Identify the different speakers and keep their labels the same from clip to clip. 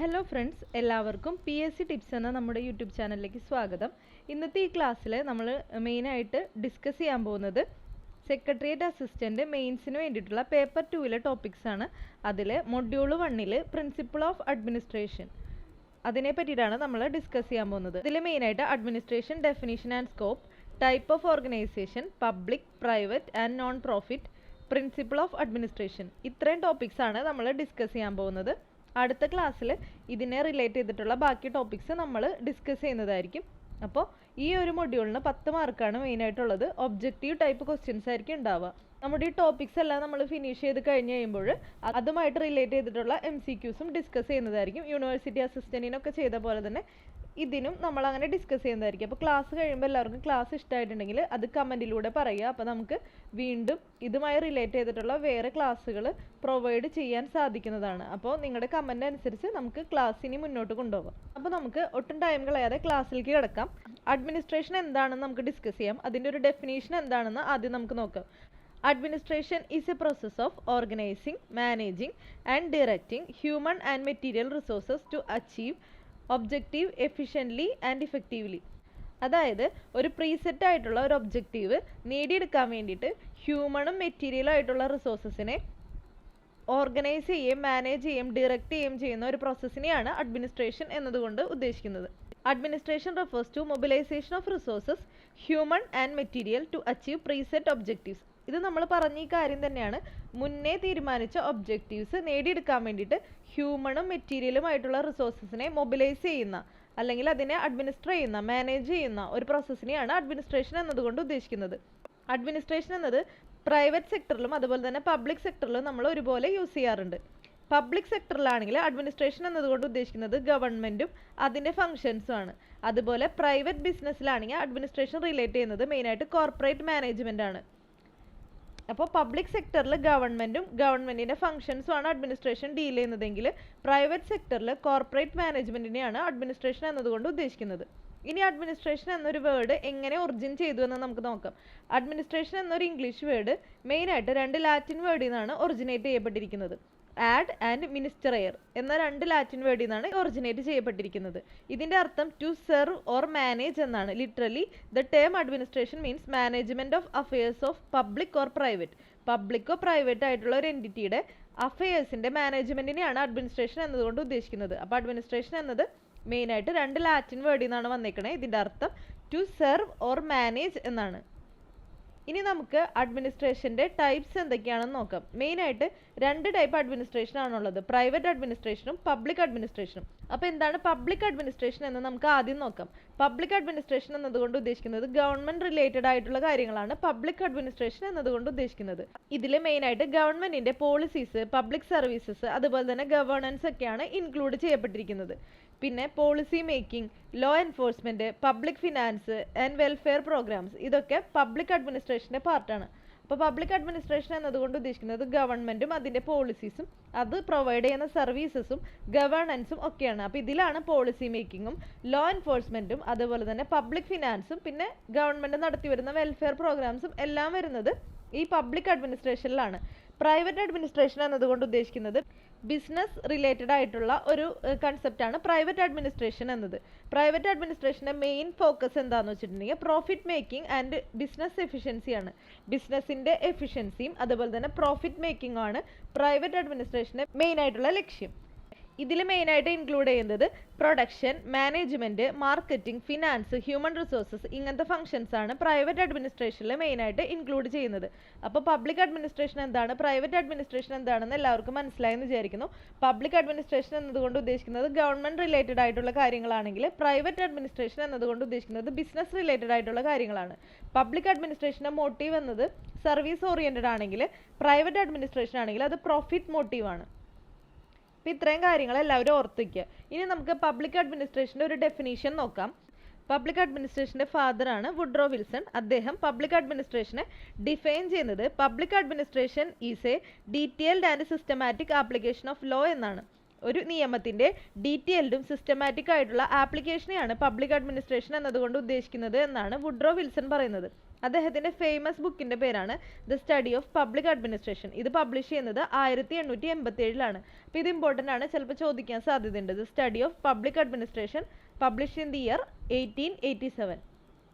Speaker 1: Hello friends, എല്ലാവർക്കും PSC tips എന്ന നമ്മുടെ യൂട്യൂബ് ചാനലിലേക്ക് സ്വാഗതം. ഇന്നത്തെ ഈ ക്ലാസ്സിൽ നമ്മൾ മെയിനായിട്ട് ഡിസ്കസ് ചെയ്യാൻ പോകുന്നത് സെക്രട്ടേറിയറ്റ് അസിസ്റ്റൻറ്റ് മെയിൻസിന് വേണ്ടിയിട്ടുള്ള പേപ്പർ 2 ടോപ്പിക്സ് ആണ്. അതിൽ മൊഡ്യൂൾ 1 പ്രിൻസിപ്പിൾ ഓഫ് അഡ്മിനിസ്ട്രേഷൻ അതിനെ പറ്റിയിട്ടാണ് നമ്മൾ ഡിസ്കസ് ചെയ്യാൻ പോകുന്നത്. ഇതിൽ മെയിനായിട്ട് administration definition and scope, type of organisation, public, private and non profit, principle of administration, ഇത്രയും ടോപ്പിക്സ് ആണ് നമ്മൾ ഡിസ്കസ് ചെയ്യാൻ പോകുന്നത്. അടുത്ത ക്ലാസ്സിൽ ഇതിനെ റിലേറ്റ് ചെയ്തിട്ടുള്ള ബാക്കി ടോപ്പിക്സ് നമ്മൾ ഡിസ്കസ് ചെയ്യുന്നതായിരിക്കും. അപ്പോൾ ഈ ഒരു മൊഡ്യൂളിന് 10 മാർക്കാണ് മെയിനായിട്ടുള്ളത്. ഒബ്ജക്റ്റീവ് ടൈപ്പ് ക്വസ്റ്റ്യൻസ് ആയിരിക്കും ഉണ്ടാവുക. നമ്മുടെ ഈ ടോപ്പിക്സ് എല്ലാം നമ്മൾ ഫിനിഷ് ചെയ്ത് കഴിഞ്ഞ് കഴിയുമ്പോൾ അതുമായിട്ട് റിലേറ്റ് ചെയ്തിട്ടുള്ള MCQസും ഡിസ്കസ് ചെയ്യുന്നതായിരിക്കും. യൂണിവേഴ്സിറ്റി അസിസ്റ്റൻറ്റിനൊക്കെ ചെയ്ത പോലെ തന്നെ ഇതിനും നമ്മൾ അങ്ങനെ ഡിസ്കസ് ചെയ്യുന്നതായിരിക്കും. അപ്പോൾ ക്ലാസ് കഴിയുമ്പോൾ എല്ലാവർക്കും ക്ലാസ് ഇഷ്ടമായിട്ടുണ്ടെങ്കിൽ അത് കമൻറ്റിലൂടെ പറയുക. അപ്പോൾ നമുക്ക് വീണ്ടും ഇതുമായി റിലേറ്റ് ചെയ്തിട്ടുള്ള വേറെ ക്ലാസ്സുകൾ പ്രൊവൈഡ് ചെയ്യാൻ സാധിക്കുന്നതാണ്. അപ്പോൾ നിങ്ങളുടെ കമൻറ്റ് അനുസരിച്ച് നമുക്ക് ക്ലാസ്സിനി മുന്നോട്ട് കൊണ്ടുപോകാം. അപ്പോൾ നമുക്ക് ഒട്ടും ടൈം കളയാതെ ക്ലാസ്സിലേക്ക് കിടക്കാം. അഡ്മിനിസ്ട്രേഷൻ എന്താണെന്ന് നമുക്ക് ഡിസ്കസ് ചെയ്യാം. അതിൻ്റെ ഒരു ഡെഫിനേഷൻ എന്താണെന്ന് ആദ്യം നമുക്ക് നോക്കാം. Administration is a process of organizing, managing and directing human and material resources to achieve objective efficiently and effectively. അതായത് ഒരു പ്രീസെറ്റ് ആയിട്ടുള്ള ഒരു ഒബ്ജക്റ്റീവ് നേടിയെടുക്കാൻ വേണ്ടിയിട്ട് ഹ്യൂമണും മെറ്റീരിയലും ആയിട്ടുള്ള റിസോഴ്സസിനെ ഓർഗനൈസ് ചെയ്യുകയും മാനേജ് ചെയ്യുകയും ഡയറക്റ്റ് ചെയ്യുകയും ചെയ്യുന്ന ഒരു പ്രോസസ്സിനെയാണ് അഡ്മിനിസ്ട്രേഷൻ എന്നതുകൊണ്ട് ഉദ്ദേശിക്കുന്നത്. Administration refers to mobilization of resources, human and material to achieve preset objectives. ഇത് നമ്മൾ പറഞ്ഞ ഈ കാര്യം തന്നെയാണ്. മുന്നേ തീരുമാനിച്ച ഒബ്ജക്റ്റീവ്സ് നേടിയെടുക്കാൻ വേണ്ടിയിട്ട് ഹ്യൂമണും മെറ്റീരിയലുമായിട്ടുള്ള റിസോഴ്സസിനെ മൊബിലൈസ് ചെയ്യുന്ന അല്ലെങ്കിൽ അതിനെ അഡ്മിനിസ്റ്റർ ചെയ്യുന്ന മാനേജ് ചെയ്യുന്ന ഒരു പ്രോസസ്സിനെയാണ് അഡ്മിനിസ്ട്രേഷൻ എന്നതുകൊണ്ട് ഉദ്ദേശിക്കുന്നത്. അഡ്മിനിസ്ട്രേഷൻ എന്നത് പ്രൈവറ്റ് സെക്ടറിലും അതുപോലെ തന്നെ പബ്ലിക് സെക്ടറിലും നമ്മൾ ഒരുപോലെ യൂസ് ചെയ്യാറുണ്ട്. പബ്ലിക് സെക്ടറിലാണെങ്കിൽ അഡ്മിനിസ്ട്രേഷൻ എന്നതുകൊണ്ട് ഉദ്ദേശിക്കുന്നത് ഗവൺമെൻറ്റും അതിൻ്റെ ഫങ്ഷൻസും ആണ്. അതുപോലെ പ്രൈവറ്റ് ബിസിനസ്സിലാണെങ്കിൽ അഡ്മിനിസ്ട്രേഷൻ റിലേറ്റ് ചെയ്യുന്നത് മെയിനായിട്ട് കോർപ്പറേറ്റ് മാനേജ്മെൻ്റ് ആണ്. അപ്പോൾ പബ്ലിക് സെക്ടറിൽ ഗവൺമെൻറ്റും ഗവൺമെൻറ്റിൻ്റെ ഫങ്ഷൻസും ആണ് അഡ്മിനിസ്ട്രേഷൻ ഡീൽ ചെയ്യുന്നതെങ്കിൽ പ്രൈവറ്റ് സെക്ടറിൽ കോർപ്പറേറ്റ് മാനേജ്മെൻറ്റിനെയാണ് അഡ്മിനിസ്ട്രേഷൻ എന്നതുകൊണ്ട് ഉദ്ദേശിക്കുന്നത്. ഇനി അഡ്മിനിസ്ട്രേഷൻ എന്നൊരു വേർഡ് എങ്ങനെ ഒറിജിൻ ചെയ്തു എന്ന് നമുക്ക് നോക്കാം. അഡ്മിനിസ്ട്രേഷൻ എന്നൊരു ഇംഗ്ലീഷ് വേർഡ് മെയിനായിട്ട് 2 ലാറ്റിൻ വേർഡിൽ നിന്നാണ് ഒറിജിനേറ്റ് ചെയ്യപ്പെട്ടിരിക്കുന്നത്. ആഡ് ആൻഡ് മിനിസ്റ്ററെയർ എന്ന 2 ലാറ്റിൻ വേർഡിൽ നിന്നാണ് ഒറിജിനേറ്റ് ചെയ്യപ്പെട്ടിരിക്കുന്നത്. ഇതിൻ്റെ അർത്ഥം ടു സെർവ് ഓർ മാനേജ് എന്നാണ്. Literally the term administration means management of affairs of public or private. പബ്ലിക്കോ പ്രൈവറ്റ് ആയിട്ടുള്ള ഒരു എൻറ്റിറ്റിയുടെ അഫയേഴ്സിൻ്റെ മാനേജ്മെൻറ്റിനെയാണ് അഡ്മിനിസ്ട്രേഷൻ എന്നതുകൊണ്ട് ഉദ്ദേശിക്കുന്നത്. അപ്പോൾ അഡ്മിനിസ്ട്രേഷൻ എന്നത് മെയിനായിട്ട് 2 ലാറ്റിൻ വേർഡിൽ നിന്നാണ് വന്നേക്കണേ. ഇതിൻ്റെ അർത്ഥം ടു സെർവ് ഓർ മാനേജ് എന്നാണ്. ഇനി നമുക്ക് അഡ്മിനിസ്ട്രേഷൻ്റെ ടൈപ്സ് എന്തൊക്കെയാണെന്ന് നോക്കാം. മെയിനായിട്ട് 2 ടൈപ്പ് അഡ്മിനിസ്ട്രേഷൻ ആണുള്ളത്, പ്രൈവറ്റ് അഡ്മിനിസ്ട്രേഷനും പബ്ലിക് അഡ്മിനിസ്ട്രേഷനും. അപ്പോൾ എന്താണ് പബ്ലിക് അഡ്മിനിസ്ട്രേഷൻ എന്ന് നമുക്ക് ആദ്യം നോക്കാം. പബ്ലിക് അഡ്മിനിസ്ട്രേഷൻ എന്നതുകൊണ്ട് ഉദ്ദേശിക്കുന്നത് ഗവൺമെൻറ് റിലേറ്റഡ് ആയിട്ടുള്ള കാര്യങ്ങളാണ് പബ്ലിക് അഡ്മിനിസ്ട്രേഷൻ എന്നതുകൊണ്ട് ഉദ്ദേശിക്കുന്നത്. ഇതിൽ മെയിനായിട്ട് ഗവൺമെൻറ്റിൻ്റെ പോളിസീസ്, പബ്ലിക് സർവീസസ് അതുപോലെ തന്നെ ഗവേണൻസ് ഒക്കെയാണ് ഇൻക്ലൂഡ് ചെയ്യപ്പെട്ടിരിക്കുന്നത്. പിന്നെ policy making, law enforcement, public finance and welfare programmes, ഇതൊക്കെ പബ്ലിക് അഡ്മിനിസ്ട്രേഷൻ്റെ പാർട്ടാണ്. അപ്പോൾ പബ്ലിക് അഡ്മിനിസ്ട്രേഷൻ എന്നതുകൊണ്ട് ഉദ്ദേശിക്കുന്നത് ഗവൺമെൻറ്റും അതിൻ്റെ പോളിസീസും അത് പ്രൊവൈഡ് ചെയ്യുന്ന സർവീസസും ഗവേണൻസും ഒക്കെയാണ്. അപ്പോൾ ഇതിലാണ് പോളിസി മേക്കിങ്ങും ലോ എൻഫോഴ്സ്മെൻറ്റും അതുപോലെ തന്നെ പബ്ലിക് ഫിനാൻസും പിന്നെ ഗവൺമെൻറ് നടത്തി വരുന്ന വെൽഫെയർ പ്രോഗ്രാംസും എല്ലാം വരുന്നത് ഈ പബ്ലിക് അഡ്മിനിസ്ട്രേഷനിലാണ്. പ്രൈവറ്റ് അഡ്മിനിസ്ട്രേഷൻ എന്നതുകൊണ്ട് ഉദ്ദേശിക്കുന്നത് ബിസിനസ് റിലേറ്റഡ് ആയിട്ടുള്ള ഒരു കൺസെപ്റ്റാണ് പ്രൈവറ്റ് അഡ്മിനിസ്ട്രേഷൻ എന്നത്. പ്രൈവറ്റ് അഡ്മിനിസ്ട്രേഷൻ്റെ മെയിൻ ഫോക്കസ് എന്താണെന്ന് വെച്ചിട്ടുണ്ടെങ്കിൽ പ്രോഫിറ്റ് മേക്കിംഗ് ആൻഡ് ബിസിനസ് എഫിഷ്യൻസിയാണ്. ബിസിനസ്സിൻ്റെ എഫിഷ്യൻസിയും അതുപോലെ തന്നെ പ്രോഫിറ്റ് മേക്കിംഗും ആണ് പ്രൈവറ്റ് അഡ്മിനിസ്ട്രേഷൻ്റെ മെയിൻ ആയിട്ടുള്ള ലക്ഷ്യം. ഇതിൽ മെയിനായിട്ട് ഇൻക്ലൂഡ് ചെയ്യുന്നത് production, management, marketing, finance, human resources, ഇങ്ങനത്തെ ഫങ്ഷൻസ് ആണ് പ്രൈവറ്റ് അഡ്മിനിസ്ട്രേഷനിൽ മെയിനായിട്ട് ഇൻക്ലൂഡ് ചെയ്യുന്നത്. അപ്പോൾ പബ്ലിക് അഡ്മിനിസ്ട്രേഷൻ എന്താണ്, പ്രൈവറ്റ് അഡ്മിനിസ്ട്രേഷൻ എന്താണെന്ന് എല്ലാവർക്കും മനസ്സിലായെന്ന് വിചാരിക്കുന്നു. പബ്ലിക് അഡ്മിനിസ്ട്രേഷൻ എന്നതുകൊണ്ട് ഉദ്ദേശിക്കുന്നത് ഗവൺമെൻറ് റിലേറ്റഡ് ആയിട്ടുള്ള കാര്യങ്ങളാണെങ്കിൽ പ്രൈവറ്റ് അഡ്മിനിസ്ട്രേഷൻ എന്നതുകൊണ്ട് ഉദ്ദേശിക്കുന്നത് ബിസിനസ് റിലേറ്റഡ് ആയിട്ടുള്ള കാര്യങ്ങളാണ്. പബ്ലിക് അഡ്മിനിസ്ട്രേഷൻ്റെ മോട്ടീവ് എന്നത് സർവീസ് ഓറിയൻറ്റഡ് ആണെങ്കിൽ പ്രൈവറ്റ് അഡ്മിനിസ്ട്രേഷൻ ആണെങ്കിൽ അത് പ്രോഫിറ്റ് മോട്ടീവാണ്. അപ്പോൾ ഇത്രയും കാര്യങ്ങൾ എല്ലാവരും ഓർത്ത് വയ്ക്കുക. ഇനി നമുക്ക് പബ്ലിക് അഡ്മിനിസ്ട്രേഷൻ്റെ ഒരു ഡെഫിനീഷൻ നോക്കാം. പബ്ലിക് അഡ്മിനിസ്ട്രേഷൻ്റെ ഫാദറാണ് വുഡ്രോ വിൽസൺ. അദ്ദേഹം പബ്ലിക് അഡ്മിനിസ്ട്രേഷനെ ഡിഫൈൻ ചെയ്യുന്നത് public administration is a detailed and systematic application of law എന്നാണ്. ഒരു നിയമത്തിൻ്റെ ഡീറ്റെയിൽഡും സിസ്റ്റമാറ്റിക് ആയിട്ടുള്ള ആപ്ലിക്കേഷനെയാണ് പബ്ലിക് അഡ്മിനിസ്ട്രേഷൻ എന്നതുകൊണ്ട് ഉദ്ദേശിക്കുന്നത് എന്നാണ് വുഡ്രോ വിൽസൺ പറയുന്നത്. അദ്ദേഹത്തിൻ്റെ ഫേമസ് ബുക്കിൻ്റെ പേരാണ് the study of public administration. ഇത് പബ്ലിഷ് ചെയ്യുന്നത് 1887 അപ്പോൾ ഇത് ഇമ്പോർട്ടൻ്റ് ആണ്, ചിലപ്പോൾ ചോദിക്കാൻ സാധ്യതയുണ്ട്. The study of public administration publish in the year 1887.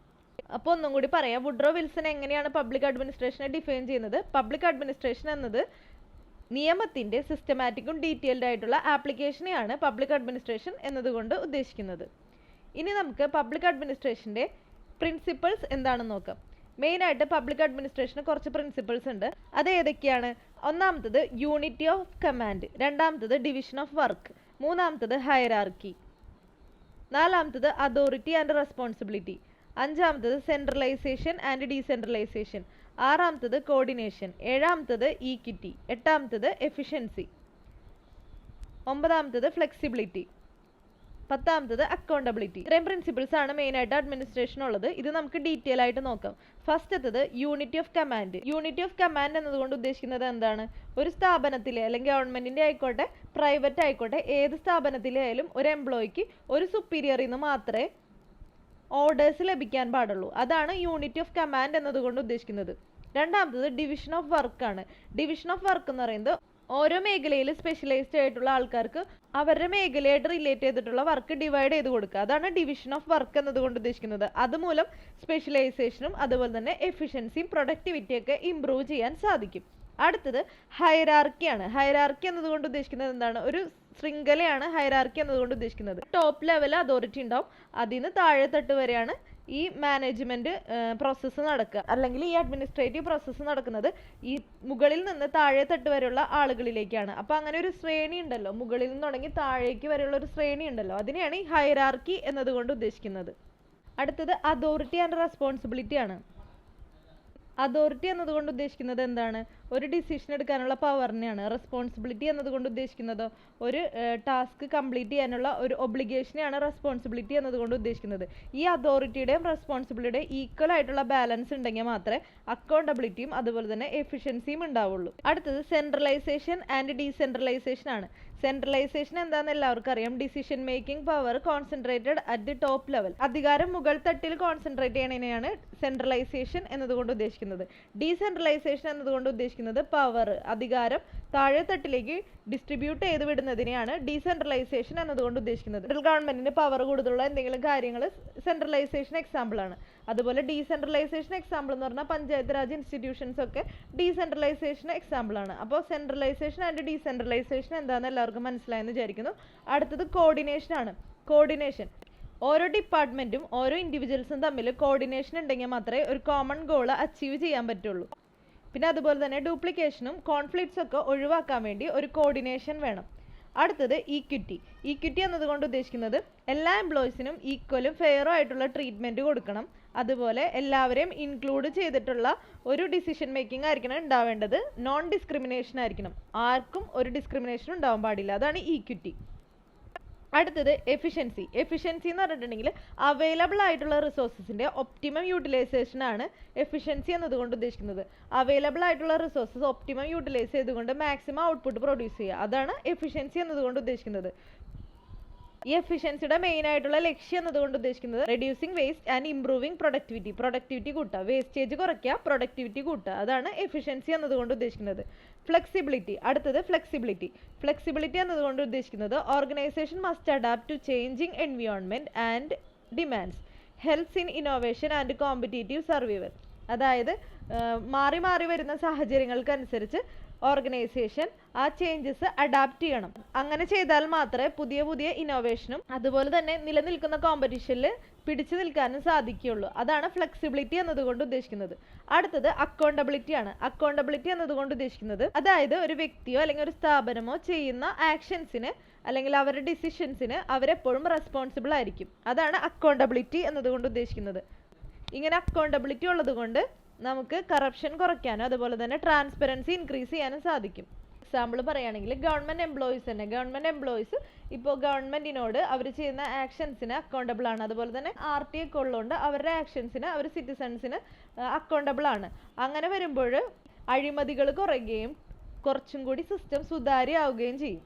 Speaker 1: അപ്പോൾ ഒന്നും കൂടി പറയാം, വുഡ്രോ വിൽസൺ എങ്ങനെയാണ് പബ്ലിക് അഡ്മിനിസ്ട്രേഷനെ ഡിഫൈൻ ചെയ്യുന്നത്? പബ്ലിക് അഡ്മിനിസ്ട്രേഷൻ എന്നത് നിയമത്തിൻ്റെ സിസ്റ്റമാറ്റിക്കും ഡീറ്റെയിൽഡ് ആയിട്ടുള്ള ആപ്ലിക്കേഷനെയാണ് പബ്ലിക് അഡ്മിനിസ്ട്രേഷൻ എന്നതുകൊണ്ട് ഉദ്ദേശിക്കുന്നത്. ഇനി നമുക്ക് പബ്ലിക് അഡ്മിനിസ്ട്രേഷൻ്റെ പ്രിൻസിപ്പിൾസ് എന്താണെന്ന് നോക്കാം. മെയിനായിട്ട് പബ്ലിക് അഡ്മിനിസ്ട്രേഷന് കുറച്ച് പ്രിൻസിപ്പിൾസ് ഉണ്ട്. അത് ഏതൊക്കെയാണ്? ഒന്നാമത്തത് യൂണിറ്റി ഓഫ് കമാൻഡ്, രണ്ടാമത്തത് ഡിവിഷൻ ഓഫ് വർക്ക്, മൂന്നാമത്തത് ഹയറാർക്കി, നാലാമത്തത് അതോറിറ്റി ആൻഡ് റെസ്പോൺസിബിലിറ്റി, അഞ്ചാമത്തത് സെൻട്രലൈസേഷൻ ആൻഡ് ഡീസെൻട്രലൈസേഷൻ, ആറാമത്തത് കോർഡിനേഷൻ, ഏഴാമത്തത് ഈക്വിറ്റി, എട്ടാമത്തത് എഫിഷ്യൻസി, ഒമ്പതാമത്തത് ഫ്ലെക്സിബിലിറ്റി, പത്താമത്തത് അക്കൗണ്ടബിലിറ്റി. ഇത്രയും പ്രിൻസിപ്പിൾസ് ആണ് മെയിനായിട്ട് അഡ്മിനിസ്ട്രേഷൻ ഉള്ളത്. ഇത് നമുക്ക് ഡീറ്റെയിൽ ആയിട്ട് നോക്കാം. ഫസ്റ്റത്തത് unity of command. Unity of command എന്നതുകൊണ്ട് ഉദ്ദേശിക്കുന്നത് എന്താണ്? ഒരു സ്ഥാപനത്തിലെ അല്ലെങ്കിൽ ഗവൺമെൻറ്റിൻ്റെ ആയിക്കോട്ടെ പ്രൈവറ്റ് ആയിക്കോട്ടെ ഏത് സ്ഥാപനത്തിലെ ആയാലും ഒരു എംപ്ലോയിക്ക് ഒരു സുപ്പീരിയറിൽ നിന്ന് മാത്രമേ ഓർഡേഴ്സ് ലഭിക്കാൻ പാടുള്ളൂ. അതാണ് യൂണിറ്റി ഓഫ് കമാൻഡ് എന്നതുകൊണ്ട് ഉദ്ദേശിക്കുന്നത്. രണ്ടാമത്തത് ഡിവിഷൻ ഓഫ് വർക്ക് ആണ്. ഡിവിഷൻ ഓഫ് വർക്ക് എന്ന് പറയുന്നത് ഓരോ മേഖലയിൽ സ്പെഷ്യലൈസ്ഡ് ആയിട്ടുള്ള ആൾക്കാർക്ക് അവരുടെ മേഖലയായിട്ട് റിലേറ്റ് ചെയ്തിട്ടുള്ള വർക്ക് ഡിവൈഡ് ചെയ്ത് കൊടുക്കുക. അതാണ് ഡിവിഷൻ ഓഫ് വർക്ക് എന്നതുകൊണ്ട് ഉദ്ദേശിക്കുന്നത്. അതുമൂലം സ്പെഷ്യലൈസേഷനും അതുപോലെ തന്നെ എഫിഷ്യൻസിയും പ്രൊഡക്ടിവിറ്റിയൊക്കെ ഇംപ്രൂവ് ചെയ്യാൻ സാധിക്കും. അടുത്തത് ഹൈറാർക്കിയാണ്. ഹൈറാർക്കി എന്നതുകൊണ്ട് ഉദ്ദേശിക്കുന്നത് എന്താണ്? ഒരു ശൃംഖലയാണ് ഹൈറാർക്കി എന്നതുകൊണ്ട് ഉദ്ദേശിക്കുന്നത്. ടോപ്പ് ലെവൽ അതോറിറ്റി ഉണ്ടാവും, അതിൽ നിന്ന് താഴെ തട്ട് വരെയാണ് ഈ മാനേജ്മെന്റ് പ്രോസസ്സ് നടക്കുക, അല്ലെങ്കിൽ ഈ അഡ്മിനിസ്ട്രേറ്റീവ് പ്രോസസ്സ് നടക്കുന്നത് ഈ മുകളിൽ നിന്ന് താഴെ തട്ട് വരെയുള്ള ആളുകളിലേക്കാണ്. അപ്പോൾ അങ്ങനെ ഒരു ശ്രേണി ഉണ്ടല്ലോ, മുകളിൽ നിന്ന് തുടങ്ങി താഴേക്ക് വരെയുള്ള ഒരു ശ്രേണി ഉണ്ടല്ലോ, അതിനെയാണ് ഈ ഹൈറാർക്കി എന്നതുകൊണ്ട് ഉദ്ദേശിക്കുന്നത്. അടുത്തത് അതോറിറ്റി ആൻഡ് റെസ്പോൺസിബിലിറ്റി ആണ്. അതോറിറ്റി എന്നതുകൊണ്ട് ഉദ്ദേശിക്കുന്നത് എന്താണ്? ഒരു ഡിസിഷൻ എടുക്കാനുള്ള പവറിനെയാണ്. റെസ്പോൺസിബിലിറ്റി എന്നതുകൊണ്ട് ഉദ്ദേശിക്കുന്നത് ഒരു ടാസ്ക് കംപ്ലീറ്റ് ചെയ്യാനുള്ള ഒരു ഒബ്ലിഗേഷനെയാണ് റെസ്പോൺസിബിലിറ്റി എന്നതുകൊണ്ട് ഉദ്ദേശിക്കുന്നത്. ഈ അതോറിറ്റിയുടെയും റെസ്പോൺസിബിലിറ്റിയുടെയും ഈക്വൽ ആയിട്ടുള്ള ബാലൻസ് ഉണ്ടെങ്കിൽ മാത്രമേ അക്കൗണ്ടബിലിറ്റിയും അതുപോലെ തന്നെ എഫിഷ്യൻസിയും ഉണ്ടാവുള്ളൂ. അടുത്തത് സെൻട്രലൈസേഷൻ ആൻഡ് ഡീസെൻട്രലൈസേഷൻ ആണ്. സെൻട്രലൈസേഷൻ എന്താണെന്ന് എല്ലാവർക്കും അറിയാം. Decision making power concentrated at the top level. അധികാരം മുകൾ തട്ടിൽ കോൺസെൻട്രേറ്റ് ചെയ്യണതിനെയാണ് സെൻട്രലൈസേഷൻ എന്നതുകൊണ്ട് ഉദ്ദേശിക്കുന്നത്. ഡീസെൻട്രലൈസേഷൻ എന്നതുകൊണ്ട് ഉദ്ദേശിക്കുന്നത് പവർ, അധികാരം താഴെ തട്ടിലേക്ക് ഡിസ്ട്രിബ്യൂട്ട് ചെയ്ത് വിടുന്നതിനെയാണ് ഡീസെൻട്രലൈസേഷൻ എന്നതുകൊണ്ട് ഉദ്ദേശിക്കുന്നത്. സെൻട്രൽ ഗവൺമെന്റിന് പവർ കൂടുതലുള്ള എന്തെങ്കിലും കാര്യങ്ങൾ സെൻട്രലൈസേഷൻ എക്സാമ്പിൾ ആണ്. അതുപോലെ ഡീസെൻട്രലൈസേഷൻ എക്സാമ്പിൾ എന്ന് പറഞ്ഞാൽ പഞ്ചായത്ത് രാജ് ഇൻസ്റ്റിറ്റ്യൂഷൻസ് ഒക്കെ ഡീസെൻട്രലൈസേഷൻ എക്സാമ്പിൾ ആണ്. അപ്പോൾ സെൻട്രലൈസേഷൻ ആൻഡ് ഡീസെൻട്രലൈസേഷൻ എന്താണെന്ന് എല്ലാവർക്കും മനസ്സിലായെന്ന് വിചാരിക്കുന്നു. അടുത്തത് കോർഡിനേഷൻ ആണ്. കോർഡിനേഷൻ ഓരോ ഡിപ്പാർട്ട്മെന്റും ഓരോ ഇൻഡിവിജ്വൽസും തമ്മിൽ കോർഡിനേഷൻ ഉണ്ടെങ്കിൽ മാത്രമേ ഒരു കോമൺ ഗോൾ അച്ചീവ് ചെയ്യാൻ പറ്റുള്ളൂ. പിന്നെ അതുപോലെ തന്നെ ഡ്യൂപ്ലിക്കേഷനും കോൺഫ്ലിക്ട്സ് ഒക്കെ ഒഴിവാക്കാൻ വേണ്ടി ഒരു കോർഡിനേഷൻ വേണം. അടുത്തത് ഈക്വിറ്റി. ഈക്വിറ്റി എന്നതുകൊണ്ട് ഉദ്ദേശിക്കുന്നത് എല്ലാ എംപ്ലോയീസിനും ഈക്വലും ഫെയറും ആയിട്ടുള്ള ട്രീറ്റ്മെൻറ്റ് കൊടുക്കണം. അതുപോലെ എല്ലാവരെയും ഇൻക്ലൂഡ് ചെയ്തിട്ടുള്ള ഒരു ഡിസിഷൻ മേക്കിംഗ് ആയിരിക്കണം ഉണ്ടാവേണ്ടത്. നോൺ ഡിസ്ക്രിമിനേഷൻ ആയിരിക്കണം. ആർക്കും ഒരു ഡിസ്ക്രിമിനേഷൻ ഉണ്ടാവാൻ പാടില്ല. അതാണ് ഈക്വിറ്റി. അടുത്തത് എഫിഷ്യൻസി. എഫിഷ്യൻസി എന്ന് പറഞ്ഞിട്ടുണ്ടെങ്കിൽ അവൈലബിൾ ആയിട്ടുള്ള റിസോഴ്സസിൻ്റെ ഒപ്റ്റിമം യൂട്ടിലൈസേഷൻ ആണ് എഫിഷ്യൻസി എന്നതുകൊണ്ട് ഉദ്ദേശിക്കുന്നത്. അവൈലബിൾ ആയിട്ടുള്ള റിസോഴ്സസ് ഒപ്റ്റിമം യൂട്ടിലൈസ് ചെയ്തുകൊണ്ട് മാക്സിമം ഔട്ട്പുട്ട് പ്രൊഡ്യൂസ് ചെയ്യുക. അതാണ് എഫിഷ്യൻസി എന്നതുകൊണ്ട് ഉദ്ദേശിക്കുന്നത്. ഈ എഫിഷ്യൻസിയുടെ മെയിൻ ആയിട്ടുള്ള ലക്ഷ്യം എന്നതുകൊണ്ട് ഉദ്ദേശിക്കുന്നത് reducing waste and improving productivity. Productivity കൂട്ടുക, വേസ്റ്റേജ് കുറയ്ക്കുക, പ്രൊഡക്ടിവിറ്റി കൂട്ടുക. അതാണ് എഫിഷ്യൻസി എന്നതുകൊണ്ട് ഉദ്ദേശിക്കുന്നത്. ഫ്ലെക്സിബിലിറ്റി. അടുത്തത് ഫ്ലെക്സിബിലിറ്റി. ഫ്ലെക്സിബിലിറ്റി എന്നതുകൊണ്ട് ഉദ്ദേശിക്കുന്നത് organisation must adapt to changing environment and demands, helps in innovation and competitive survival. അതായത് മാറി മാറി വരുന്ന സാഹചര്യങ്ങൾക്കനുസരിച്ച് ഓർഗനൈസേഷൻ ആ ചേഞ്ചസ് അഡാപ്റ്റ് ചെയ്യണം. അങ്ങനെ ചെയ്താൽ മാത്രമേ പുതിയ പുതിയ ഇന്നോവേഷനും അതുപോലെ തന്നെ നിലനിൽക്കുന്ന കോമ്പറ്റീഷനിൽ പിടിച്ചു നിൽക്കാനും സാധിക്കുകയുള്ളൂ. അതാണ് ഫ്ലെക്സിബിലിറ്റി എന്നതുകൊണ്ട് ഉദ്ദേശിക്കുന്നത്. അടുത്തത് അക്കൗണ്ടബിലിറ്റി ആണ്. അക്കൗണ്ടബിലിറ്റി എന്നതുകൊണ്ട് ഉദ്ദേശിക്കുന്നത് അതായത് ഒരു വ്യക്തിയോ അല്ലെങ്കിൽ ഒരു സ്ഥാപനമോ ചെയ്യുന്ന ആക്ഷൻസിന് അല്ലെങ്കിൽ അവരുടെ ഡിസിഷൻസിന് അവരെപ്പോഴും റെസ്പോൺസിബിൾ ആയിരിക്കും. അതാണ് അക്കൗണ്ടബിലിറ്റി എന്നതുകൊണ്ട് ഉദ്ദേശിക്കുന്നത്. ഇങ്ങനെ അക്കൗണ്ടബിലിറ്റി ഉള്ളത് കൊണ്ട് നമുക്ക് കറപ്ഷൻ കുറയ്ക്കാനും അതുപോലെ തന്നെ ട്രാൻസ്പെറൻസി ഇൻക്രീസ് ചെയ്യാനും സാധിക്കും. എക്സാമ്പിൾ പറയുകയാണെങ്കിൽ ഗവൺമെൻറ് എംപ്ലോയീസ് തന്നെ. ഗവൺമെൻറ് എംപ്ലോയീസ് ഇപ്പോൾ ഗവൺമെൻറ്റിനോട് അവർ ചെയ്യുന്ന ആക്ഷൻസിന് അക്കൗണ്ടബിൾ ആണ്. അതുപോലെ തന്നെ RTI ഒക്കെ ഉള്ളതുകൊണ്ട് അവരുടെ ആക്ഷൻസിന് അവർ സിറ്റിസൺസിന് അക്കൗണ്ടബിൾ ആണ്. അങ്ങനെ വരുമ്പോൾ അഴിമതികൾ കുറയുകയും കുറച്ചും കൂടി സിസ്റ്റം സുതാര്യമാവുകയും ചെയ്യും.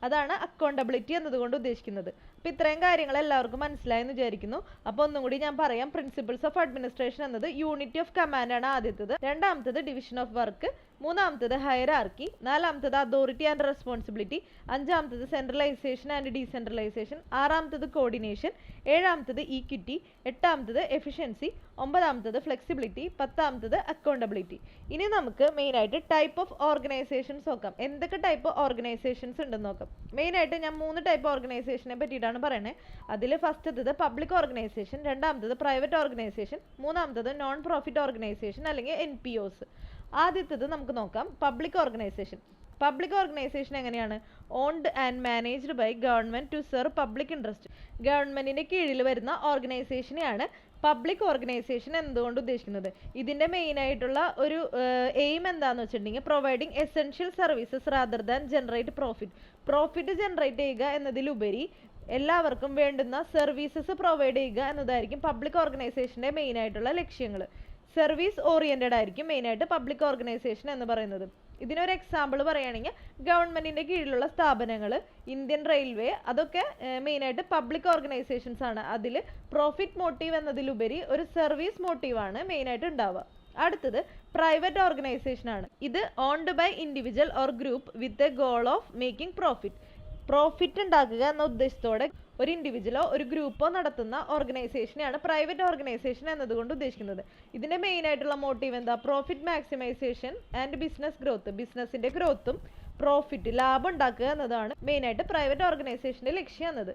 Speaker 1: അതാണ് അക്കൗണ്ടബിലിറ്റി എന്നതുകൊണ്ട് ഉദ്ദേശിക്കുന്നത്. അപ്പോൾ ഇത്രയും കാര്യങ്ങൾ എല്ലാവർക്കും മനസ്സിലായെന്ന് വിചാരിക്കുന്നു. അപ്പോൾ ഒന്നും കൂടി ഞാൻ പറയാം. പ്രിൻസിപ്പിൾസ് ഓഫ് അഡ്മിനിസ്ട്രേഷൻ എന്നത് യൂണിറ്റി ഓഫ് കമാൻഡ് ആണ് ആദ്യത്തേത്, രണ്ടാമത്തേത് ഡിവിഷൻ ഓഫ് വർക്ക്, മൂന്നാമത്തേത് ഹയറാർക്കി, നാലാമത്തേത് അതോറിറ്റി ആൻഡ് റെസ്പോൺസിബിലിറ്റി, അഞ്ചാമത്തേത് സെൻട്രലൈസേഷൻ ആൻഡ് ഡീസെൻട്രലൈസേഷൻ, ആറാമത്തേത് കോർഡിനേഷൻ, ഏഴാമത്തേത് ഈക്വിറ്റി, എട്ടാമത്തേത് എഫിഷ്യൻസി, ഒമ്പതാമത്തേത് ഫ്ലെക്സിബിലിറ്റി, പത്താമത്തേത് അക്കൗണ്ടബിലിറ്റി. ഇനി നമുക്ക് മെയിനായിട്ട് ടൈപ്പ് ഓഫ് ഓർഗനൈസേഷൻസ് നോക്കാം. എന്തൊക്കെ ടൈപ്പ് ഓർഗനൈസേഷൻസ് ഉണ്ടെന്ന് നോക്കാം. മെയിനായിട്ട് ഞാൻ 3 ടൈപ്പ് ഓർഗനൈസേഷനെ പറ്റിയിട്ടാണ് പറയുന്നത്. അതിൽ ഫസ്റ്റത്തത് പബ്ലിക് ഓർഗനൈസേഷൻ, രണ്ടാമത്തത് പ്രൈവറ്റ് ഓർഗനൈസേഷൻ, മൂന്നാമത്തത് നോൺ പ്രോഫിറ്റ് ഓർഗനൈസേഷൻ അല്ലെങ്കിൽ NPOs. ആദ്യത്തേത് നമുക്ക് നോക്കാം, പബ്ലിക് ഓർഗനൈസേഷൻ. പബ്ലിക് ഓർഗനൈസേഷൻ എങ്ങനെയാണ്? Owned and managed by government to serve public interest. ഗവൺമെന്റിന്റെ കീഴിൽ വരുന്ന ഓർഗനൈസേഷനെയാണ് പബ്ലിക് ഓർഗനൈസേഷൻ എന്നതുകൊണ്ട് ഉദ്ദേശിക്കുന്നത്. ഇതിന്റെ മെയിൻ ആയിട്ടുള്ള ഒരു എയിം എന്താണെന്ന് വെച്ചിട്ടുണ്ടെങ്കിൽ providing essential services rather than generate profit. Profit generate ചെയ്യുക എന്നതിലുപരി എല്ലാവർക്കും വേണ്ടുന്ന സർവീസസ് പ്രൊവൈഡ് ചെയ്യുക എന്നതായിരിക്കും പബ്ലിക് ഓർഗനൈസേഷന്റെ മെയിൻ ആയിട്ടുള്ള ലക്ഷ്യങ്ങൾ. സർവീസ് ഓറിയന്റഡ് ആയിരിക്കും മെയിനായിട്ട് പബ്ലിക് ഓർഗനൈസേഷൻ എന്ന് പറയുന്നത്. ഇതിനൊരു എക്സാമ്പിൾ പറയുകയാണെങ്കിൽ ഗവൺമെന്റിന്റെ കീഴിലുള്ള സ്ഥാപനങ്ങൾ, ഇന്ത്യൻ റെയിൽവേ, അതൊക്കെ മെയിനായിട്ട് പബ്ലിക് ഓർഗനൈസേഷൻസ് ആണ്. അതിൽ പ്രോഫിറ്റ് മോട്ടീവ് എന്നതിലുപരി ഒരു സർവീസ് മോട്ടീവാണ് മെയിനായിട്ട് ഉണ്ടാവുക. അടുത്തത് പ്രൈവറ്റ് ഓർഗനൈസേഷൻ ആണ്. ഇത് owned by individual or group with a goal of making profit. Profit ഉണ്ടാക്കുക എന്ന ഉദ്ദേശത്തോടെ ഒരു ഇൻഡിവിജ്വലോ ഒരു ഗ്രൂപ്പോ നടത്തുന്ന ഓർഗനൈസേഷനെയാണ് പ്രൈവറ്റ് ഓർഗനൈസേഷൻ എന്നതുകൊണ്ട് ഉദ്ദേശിക്കുന്നത്. ഇതിന്റെ മെയിൻ ആയിട്ടുള്ള മോട്ടീവ് എന്താ? Profit maximisation and business growth. ബിസിനസിന്റെ ഗ്രോത്തും പ്രോഫിറ്റ്, ലാഭം ഉണ്ടാക്കുക എന്നതാണ് മെയിനായിട്ട് പ്രൈവറ്റ് ഓർഗനൈസേഷന്റെ ലക്ഷ്യം എന്നത്.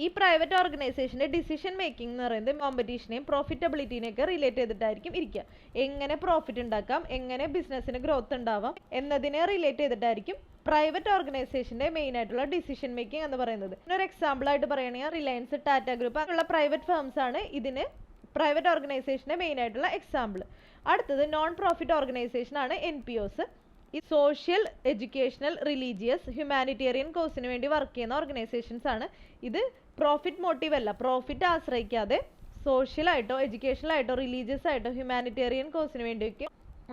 Speaker 1: ഈ പ്രൈവറ്റ് ഓർഗനൈസേഷന്റെ ഡിസിഷൻ മേക്കിംഗ് എന്ന് പറയുന്നത് കോമ്പറ്റീഷനെയും പ്രോഫിറ്റബിലിറ്റിനെയൊക്കെ റിലേറ്റ് ചെയ്തിട്ടായിരിക്കും ഇരിക്കുക. എങ്ങനെ പ്രോഫിറ്റ് ഉണ്ടാക്കാം, എങ്ങനെ ബിസിനസ്സിന് ഗ്രോത്ത് ഉണ്ടാവാം എന്നതിനെ റിലേറ്റ് ചെയ്തിട്ടായിരിക്കും പ്രൈവറ്റ് ഓർഗനൈസേഷന്റെ മെയിൻ ആയിട്ടുള്ള ഡിസിഷൻ മേക്കിംഗ് എന്ന് പറയുന്നത്. ഒരു എക്സാമ്പിൾ ആയിട്ട് പറയുകയാണെങ്കിൽ റിലയൻസ്, ടാറ്റ ഗ്രൂപ്പ് അങ്ങനെയുള്ള പ്രൈവറ്റ് ഫേംസ് ആണ് ഇതിന് പ്രൈവറ്റ് ഓർഗനൈസേഷന്റെ മെയിൻ ആയിട്ടുള്ള എക്സാമ്പിൾ. അടുത്തത് നോൺ പ്രോഫിറ്റ് ഓർഗനൈസേഷൻ ആണ് NPOs. ഈ സോഷ്യൽ, എഡ്യൂക്കേഷണൽ, റിലീജിയസ്, ഹ്യൂമാനിറ്റേറിയൻ കോസിന് വേണ്ടി വർക്ക് ചെയ്യുന്ന ഓർഗനൈസേഷൻസ് ആണ്. ഇത് പ്രോഫിറ്റ് മോട്ടീവ് അല്ല, പ്രോഫിറ്റ് ആശ്രയിക്കാതെ സോഷ്യലായിട്ടോ എഡ്യൂക്കേഷണലായിട്ടോ റിലീജിയസ് ആയിട്ടോ ഹ്യൂമാനിറ്റേറിയൻ കോസിന് വേണ്ടിയൊക്കെ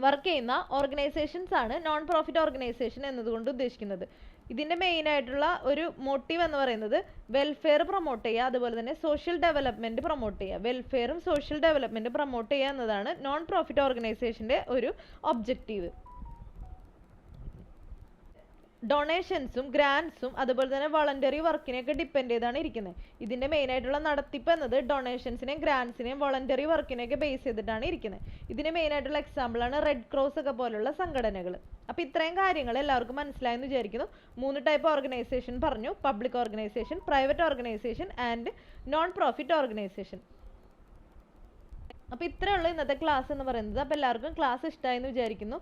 Speaker 1: വർക്ക് ചെയ്യുന്ന ഓർഗനൈസേഷൻസ് ആണ് നോൺ പ്രോഫിറ്റ് ഓർഗനൈസേഷൻ എന്നതുകൊണ്ട് ഉദ്ദേശിക്കുന്നത്. ഇതിന്റെ മെയിൻ ആയിട്ടുള്ള ഒരു മോട്ടീവ് എന്ന് പറയുന്നത് വെൽഫെയർ പ്രൊമോട്ട് ചെയ്യുക, അതുപോലെ തന്നെ സോഷ്യൽ ഡെവലപ്മെന്റ് പ്രൊമോട്ട് ചെയ്യുക. വെൽഫെയറും സോഷ്യൽ ഡെവലപ്മെന്റ് പ്രൊമോട്ട് ചെയ്യുക എന്നതാണ് നോൺ പ്രോഫിറ്റ് ഓർഗനൈസേഷന്റെ ഒരു ഒബ്ജക്റ്റീവ്. ഡൊണേഷൻസും ഗ്രാൻസും അതുപോലെ തന്നെ വളണ്ടറി വർക്കിനെയൊക്കെ ഡിപ്പെൻഡ് ചെയ്താണ് ഇരിക്കുന്നത്. ഇതിന്റെ മെയിൻ ആയിട്ടുള്ള നടത്തിപ്പ് എന്നത് ഡൊണേഷൻസിനെയും ഗ്രാൻസിനെയും വളണ്ടറി വർക്കിനെയൊക്കെ ബേസ് ചെയ്തിട്ടാണ് ഇരിക്കുന്നത്. ഇതിന് മെയിൻ ആയിട്ടുള്ള എക്സാമ്പിൾ ആണ് റെഡ് ക്രോസ് ഒക്കെ പോലുള്ള സംഘടനകൾ. അപ്പോൾ ഇത്രയും കാര്യങ്ങൾ എല്ലാവർക്കും മനസ്സിലായെന്ന് വിചാരിക്കുന്നു. 3 ടൈപ്പ് ഓർഗനൈസേഷൻ പറഞ്ഞു: public organisation, private organisation and non profit organisation. അപ്പോൾ ഇത്രയുള്ള ഇന്നത്തെ ക്ലാസ് എന്ന് പറയുന്നത്. അപ്പോൾ എല്ലാവർക്കും ക്ലാസ് ഇഷ്ടമായെന്ന് വിചാരിക്കുന്നു.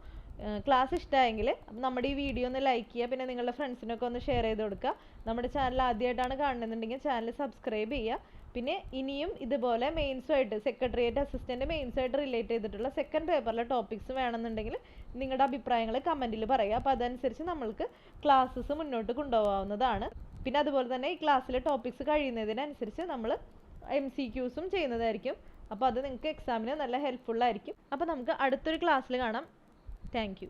Speaker 1: ക്ലാസ് ഇഷ്ടമായെങ്കിൽ നമ്മുടെ ഈ വീഡിയോ ഒന്ന് ലൈക്ക് ചെയ്യുക, പിന്നെ നിങ്ങളുടെ ഫ്രണ്ട്സിനൊക്കെ ഒന്ന് ഷെയർ ചെയ്ത് കൊടുക്കുക. നമ്മുടെ ചാനൽ ആദ്യമായിട്ടാണ് കാണുന്നുണ്ടെങ്കിൽ ചാനൽ സബ്സ്ക്രൈബ് ചെയ്യുക. പിന്നെ ഇനിയും ഇതുപോലെ മെയിൻസുമായിട്ട്, സെക്രട്ടേറിയറ്റ് അസിസ്റ്റന്റ് മെയിൻസുമായിട്ട് റിലേറ്റ് ചെയ്തിട്ടുള്ള സെക്കൻഡ് പേപ്പറിലെ ടോപ്പിക്സ് വേണമെന്നുണ്ടെങ്കിൽ നിങ്ങളുടെ അഭിപ്രായങ്ങൾ കമൻറ്റിൽ പറയുക. അപ്പോൾ അതനുസരിച്ച് നമ്മൾക്ക് ക്ലാസ്സസ് മുന്നോട്ട് കൊണ്ടുപോകാവുന്നതാണ്. പിന്നെ അതുപോലെ തന്നെ ഈ ക്ലാസ്സിലെ ടോപ്പിക്സ് കഴിയുന്നതിനനുസരിച്ച് നമ്മൾ MCQസും ചെയ്യുന്നതായിരിക്കും. അപ്പോൾ അത് നിങ്ങൾക്ക് എക്സാമിന് നല്ല ഹെൽപ്ഫുൾ ആയിരിക്കും. അപ്പോൾ നമുക്ക് അടുത്തൊരു ക്ലാസ്സിൽ കാണാം. Thank you.